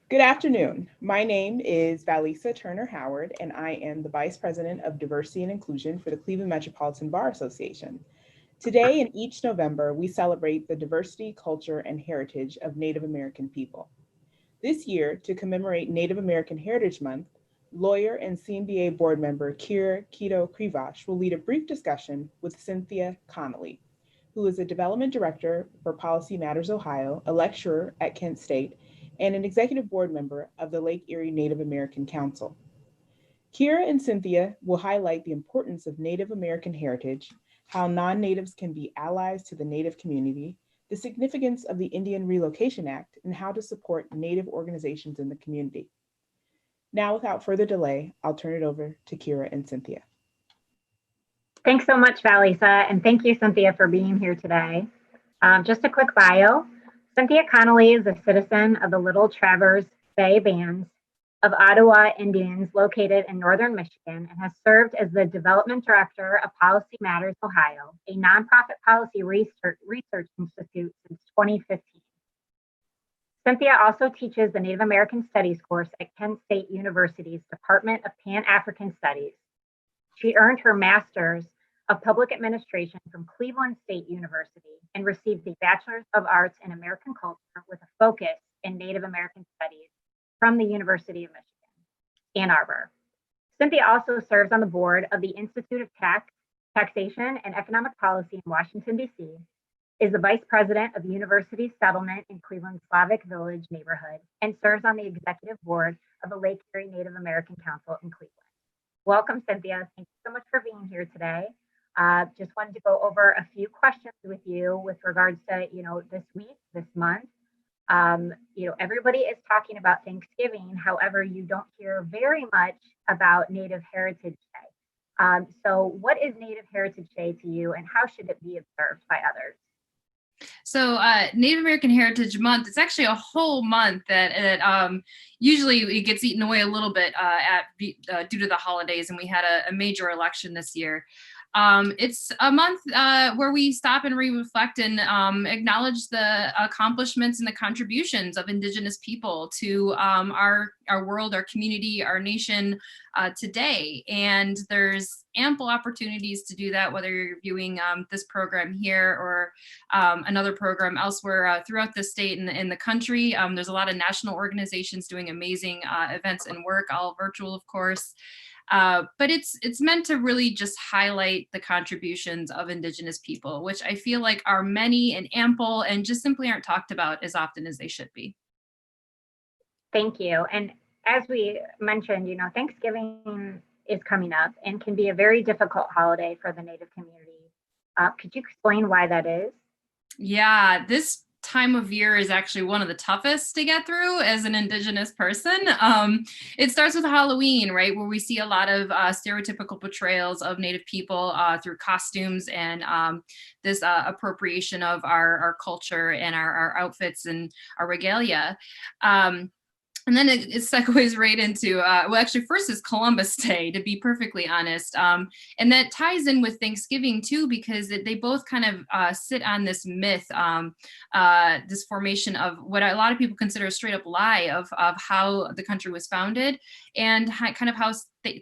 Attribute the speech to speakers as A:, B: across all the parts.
A: Good afternoon. My name is Valissa Turner Howard, and I am the Vice President of Diversity and Inclusion for the Cleveland Metropolitan Bar Association. Today and each November, we celebrate the diversity, culture, and heritage of Native American people. This year, to commemorate Native American Heritage Month, lawyer and CMBA board member Krivosh will lead a brief discussion with Cynthia Connolly, who is a development director for Policy Matters Ohio, a lecturer at Kent State, and an executive board member of the Lake Erie Native American Council. Kira and Cynthia will highlight the importance of Native American heritage, how non natives can be allies to the Native community, the significance of the Indian Relocation Act, and how to support Native organizations in the community. Now, without further delay, I'll turn it over to Kira and Cynthia.
B: Thanks so much, Valissa, and thank you, Cynthia, for being here today. Just a quick bio. Cynthia Connolly is a citizen of the Little Traverse Bay Bands of Ottawa Indians located in northern Michigan and has served as the Development Director of Policy Matters Ohio, a nonprofit policy research institute since 2015. Cynthia also teaches the Native American Studies course at Kent State University's Department of Pan-African Studies. She earned her Master's of Public Administration from Cleveland State University and received a Bachelor's of Arts in American Culture with a focus in Native American Studies from the University of Michigan, Ann Arbor. Cynthia also serves on the board of the Institute of Taxation and Economic Policy in Washington, D.C., is the Vice President of University Settlement in Cleveland's Slavic Village neighborhood, and serves on the executive board of the Lake Erie Native American Council in Cleveland. Welcome, Cynthia. Thank you so much for being here today. Just wanted to go over a few questions with you with regards to, this week, this month. Everybody is talking about Thanksgiving. However, you don't hear very much about Native Heritage Day. So what is Native Heritage Day to you, and how should it be observed by others?
C: So Native American Heritage Month, it's actually a whole month that usually it gets eaten away a little bit due to the holidays, and we had a major election this year. It's a month where we stop and reflect and acknowledge the accomplishments and the contributions of Indigenous people to our world, our community, our nation today. And there's ample opportunities to do that, whether you're viewing this program here or another program elsewhere throughout the state and in the country. There's a lot of national organizations doing amazing events and work, all virtual, of course. But it's meant to really just highlight the contributions of Indigenous people, which I feel like are many and ample and just simply aren't talked about as often as they should be.
B: Thank you. And as we mentioned, Thanksgiving is coming up and can be a very difficult holiday for the Native community. Could you explain why that is?
C: Yeah, this time of year is actually one of the toughest to get through as an Indigenous person. It starts with Halloween, right, where we see a lot of stereotypical portrayals of Native people through costumes and this appropriation of our culture and our outfits and our regalia. And then it segues right into, first is Columbus Day, to be perfectly honest. And that ties in with Thanksgiving too, because they both kind of sit on this myth, this formation of what a lot of people consider a straight up lie of how the country was founded and kind of how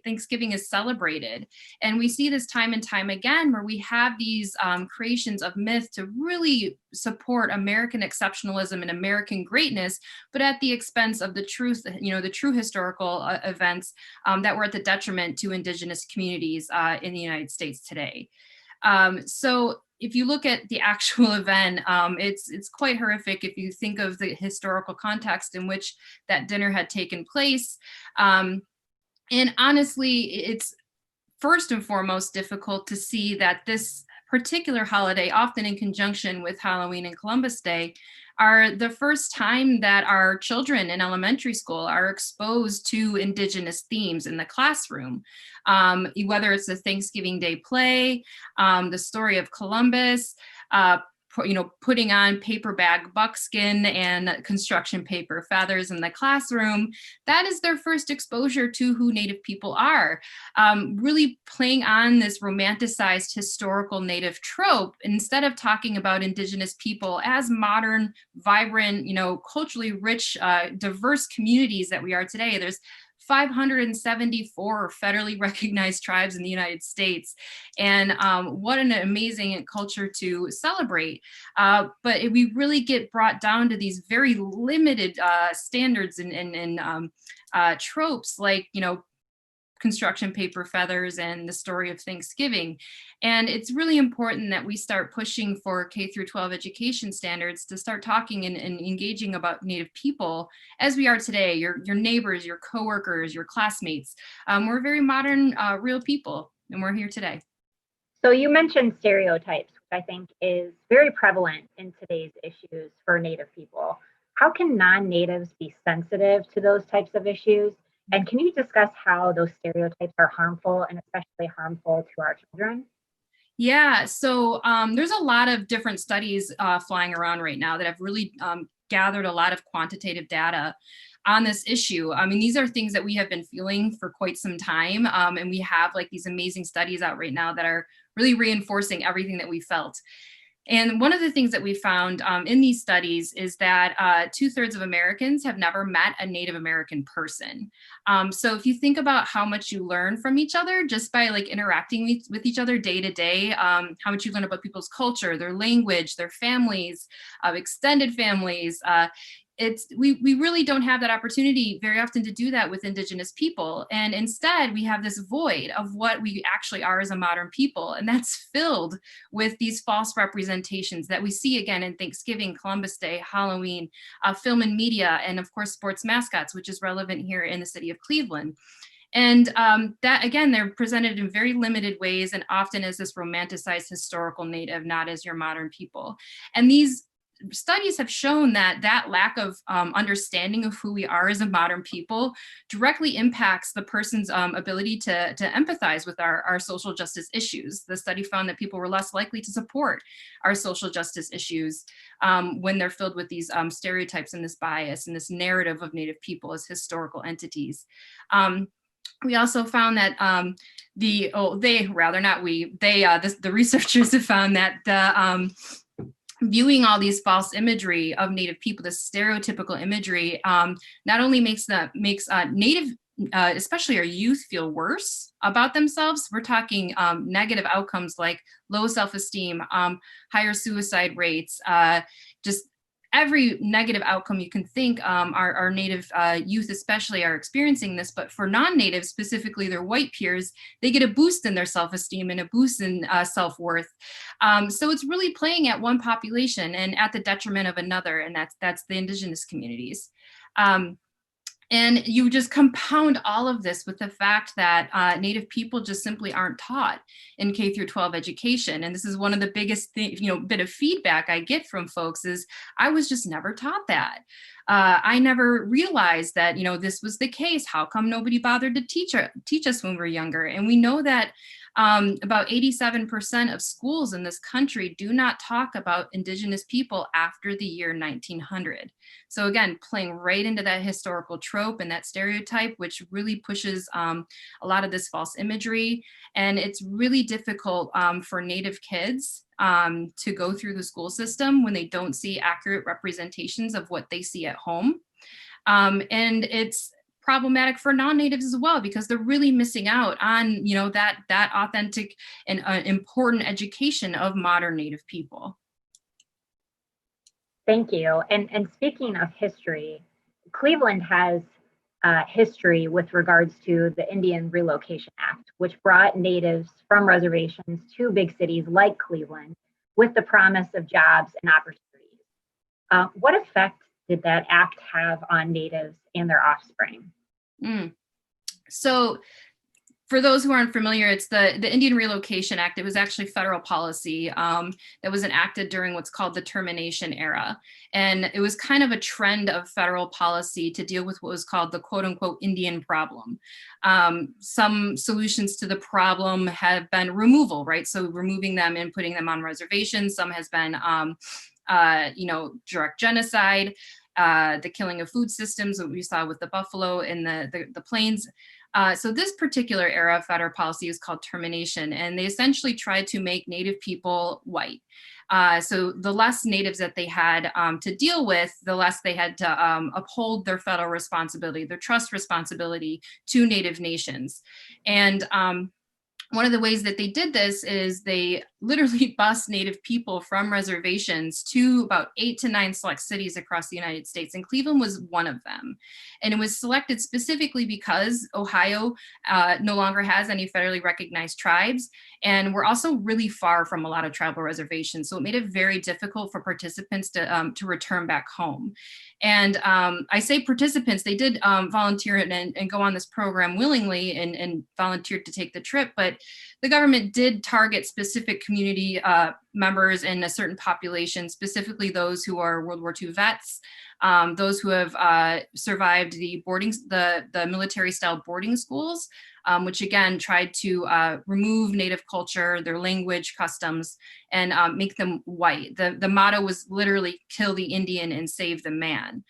C: Thanksgiving is celebrated. And we see this time and time again where we have these creations of myth to really support American exceptionalism and American greatness, but at the expense of the truth, the true historical events that were at the detriment to Indigenous communities in the United States today. So if you look at the actual event, it's quite horrific if you think of the historical context in which that dinner had taken place. And honestly, it's first and foremost difficult to see that this particular holiday, often in conjunction with Halloween and Columbus Day, are the first time that our children in elementary school are exposed to Indigenous themes in the classroom. Whether it's the Thanksgiving Day play, the story of Columbus, putting on paper bag buckskin and construction paper feathers in the classroom, that is their first exposure to who Native people are. Really playing on this romanticized historical Native trope, instead of talking about Indigenous people as modern, vibrant, culturally rich, diverse communities that we are today. There's 574 federally recognized tribes in the United States. And what an amazing culture to celebrate. But we really get brought down to these very limited standards and tropes, like, construction paper feathers and the story of Thanksgiving. And it's really important that we start pushing for K through 12 education standards to start talking and engaging about Native people as we are today, your neighbors, your coworkers, your classmates. We're very modern, real people, and we're here today.
B: So you mentioned stereotypes, which I think is very prevalent in today's issues for Native people. How can non-Natives be sensitive to those types of issues? And can you discuss how those stereotypes are harmful, and especially harmful to our children?
C: Yeah, so there's a lot of different studies flying around right now that have really gathered a lot of quantitative data on this issue. I mean, these are things that we have been feeling for quite some time, and we have like these amazing studies out right now that are really reinforcing everything that we felt. And one of the things that we found in these studies is that 2/3 of Americans have never met a Native American person. So if you think about how much you learn from each other just by like interacting with each other day to day, how much you learn about people's culture, their language, their families, extended families, we really don't have that opportunity very often to do that with Indigenous people. And instead we have this void of what we actually are as a modern people. And that's filled with these false representations that we see again in Thanksgiving, Columbus Day, Halloween, film and media, and of course, sports mascots, which is relevant here in the city of Cleveland. And that, again, they're presented in very limited ways and often as this romanticized historical Native, not as your modern people. And these studies have shown that lack of understanding of who we are as a modern people directly impacts the person's ability to empathize with our social justice issues. The study found that people were less likely to support our social justice issues when they're filled with these stereotypes and this bias and this narrative of Native people as historical entities. We also found that the researchers have found that viewing all these false imagery of Native people, this stereotypical imagery, not only makes Native, especially our youth, feel worse about themselves. We're talking negative outcomes like low self-esteem, higher suicide rates, just every negative outcome you can think. Our Native youth especially are experiencing this, but for non-Natives, specifically their white peers, they get a boost in their self-esteem and a boost in self-worth. So it's really playing at one population and at the detriment of another, and that's the Indigenous communities. And you just compound all of this with the fact that Native people just simply aren't taught in K through 12 education. And this is one of the biggest bit of feedback I get from folks is, I was just never taught that. I never realized that, this was the case. How come nobody bothered to teach us when we were younger? And we know that about 87% of schools in this country do not talk about Indigenous people after the year 1900. So again, playing right into that historical trope and that stereotype, which really pushes a lot of this false imagery. And it's really difficult for Native kids to go through the school system when they don't see accurate representations of what they see at home. And it's problematic for non-Natives as well, because they're really missing out on, that authentic and important education of modern Native people.
B: Thank you. And speaking of history, Cleveland has history with regards to the Indian Relocation Act, which brought Natives from reservations to big cities like Cleveland with the promise of jobs and opportunities. What effect did that act have on Natives and their offspring?
C: So for those who aren't familiar, it's the Indian Relocation Act. It was actually federal policy that was enacted during what's called the termination era. And it was kind of a trend of federal policy to deal with what was called the quote unquote Indian problem. Some solutions to the problem have been removal, right? So removing them and putting them on reservations. Some has been, direct genocide, the killing of food systems, what we saw with the buffalo in the plains. So this particular era of federal policy is called termination, and they essentially tried to make Native people white. So the less natives that they had to deal with, the less they had to uphold their federal responsibility, their trust responsibility to Native nations. And one of the ways that they did this is they literally bused Native people from reservations to about 8 to 9 select cities across the United States, and Cleveland was one of them. And it was selected specifically because Ohio no longer has any federally recognized tribes, and we're also really far from a lot of tribal reservations, so it made it very difficult for participants to return back home. And I say participants, they did volunteer and go on this program willingly and volunteered to take the trip, but the government did target specific community members in a certain population, specifically those who are World War II vets, those who have survived the military-style boarding schools, which again tried to remove Native culture, their language, customs, and make them white. The motto was literally kill the Indian and save the man.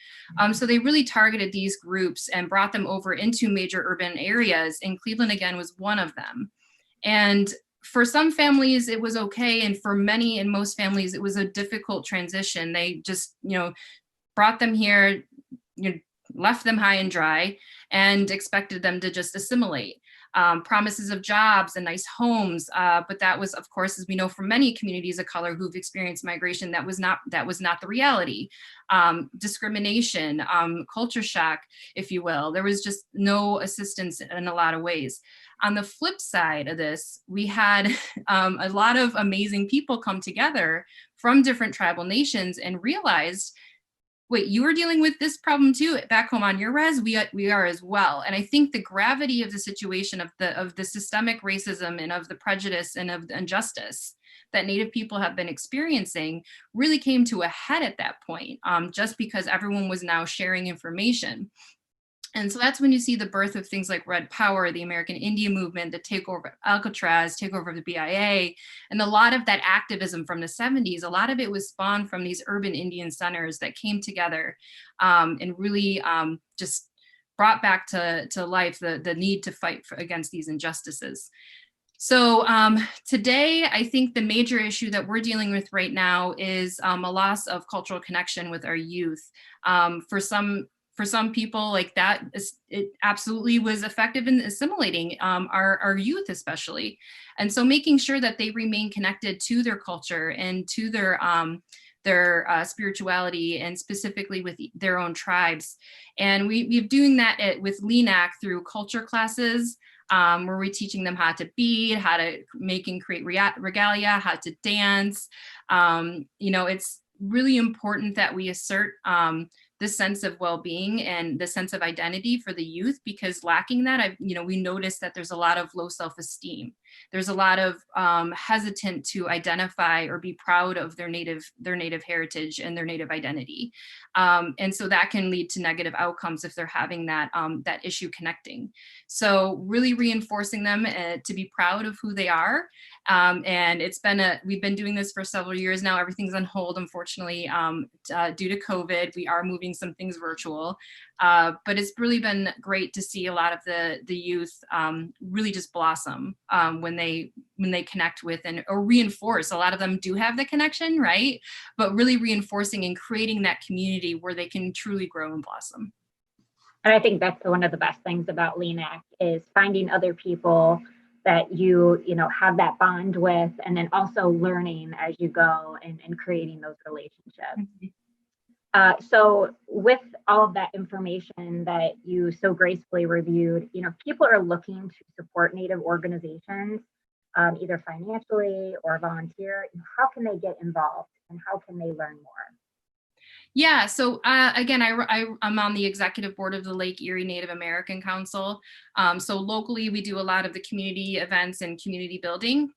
C: So they really targeted these groups and brought them over into major urban areas, and Cleveland again was one of them. And for some families, it was okay. And for many and most families, it was a difficult transition. They just, brought them here, left them high and dry, and expected them to just assimilate. Promises of jobs and nice homes, but that was, of course, as we know from many communities of color who've experienced migration, that was not the reality. Discrimination, culture shock, if you will. There was just no assistance in a lot of ways. On the flip side of this, we had a lot of amazing people come together from different tribal nations and realized, wait, you were dealing with this problem too back home on your res? We are as well. And I think the gravity of the situation of the systemic racism and of the prejudice and of the injustice that Native people have been experiencing really came to a head at that point, just because everyone was now sharing information. And so that's when you see the birth of things like Red Power, the American Indian movement, the takeover of Alcatraz, takeover of the BIA, and a lot of that activism from the 70s, a lot of it was spawned from these urban Indian centers that came together and really just brought back to life the need to fight against these injustices. So today, I think the major issue that we're dealing with right now is a loss of cultural connection with our youth. For some people, like that, it absolutely was effective in assimilating our youth, especially. And so making sure that they remain connected to their culture and to their spirituality, and specifically with their own tribes. And we're doing that with LENAC through culture classes, where we're teaching them how to bead, how to make and create regalia, how to dance. It's really important that we assert the sense of well-being and the sense of identity for the youth, because lacking that, we noticed that there's a lot of low self-esteem. There's a lot of hesitant to identify or be proud of their native heritage and their native identity. And so that can lead to negative outcomes if they're having that issue connecting. So really reinforcing them to be proud of who they are. And we've been doing this for several years now. Everything's on hold, unfortunately, due to COVID. We are moving some things virtual, but it's really been great to see a lot of the youth really just blossom when they connect with or reinforce. A lot of them do have the connection, right? But really reinforcing and creating that community where they can truly grow and blossom.
B: And I think that's one of the best things about LENAC is finding other people that you have that bond with, and then also learning as you go and creating those relationships. Mm-hmm. So with all of that information that you so gracefully reviewed, people are looking to support Native organizations, either financially or volunteer. How can they get involved, and how can they learn more?
C: Yeah, so again, I'm on the executive board of the Lake Erie Native American Council. So locally, we do a lot of the community events and community building,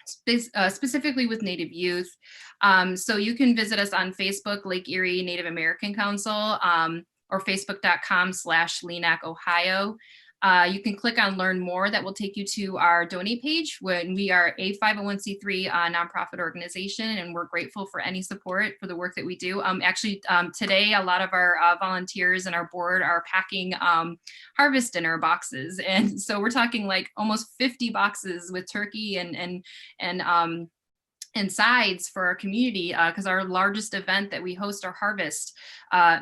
C: specifically with Native youth. So you can visit us on Facebook, Lake Erie Native American Council, or facebook.com/LENAC Ohio. You can click on Learn More. That will take you to our donate page. When we are a 501c3 nonprofit organization, and we're grateful for any support for the work that we do. Today, a lot of our volunteers and our board are packing harvest dinner boxes, and so we're talking like almost 50 boxes with turkey and sides for our community, because our largest event that we host, our harvest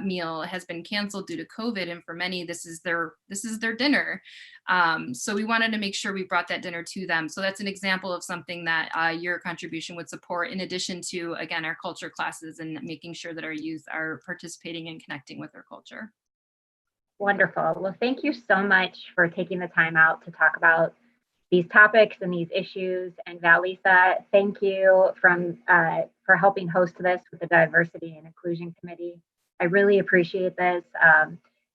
C: meal, has been canceled due to COVID, and for many this is their dinner. So we wanted to make sure we brought that dinner to them. So that's an example of something that your contribution would support, in addition to, again, our culture classes and making sure that our youth are participating and connecting with their culture.
B: Wonderful. Well, thank you so much for taking the time out to talk about these topics and these issues. And Valissa, thank you for helping host this with the Diversity and Inclusion Committee. I really appreciate this.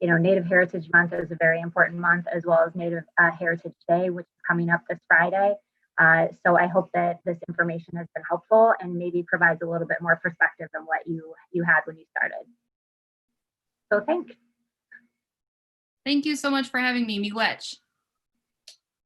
B: Native Heritage Month is a very important month, as well as Native Heritage Day, which is coming up this Friday. So I hope that this information has been helpful and maybe provides a little bit more perspective than what you had when you started. So thanks.
C: Thank you so much for having me, Miigwech.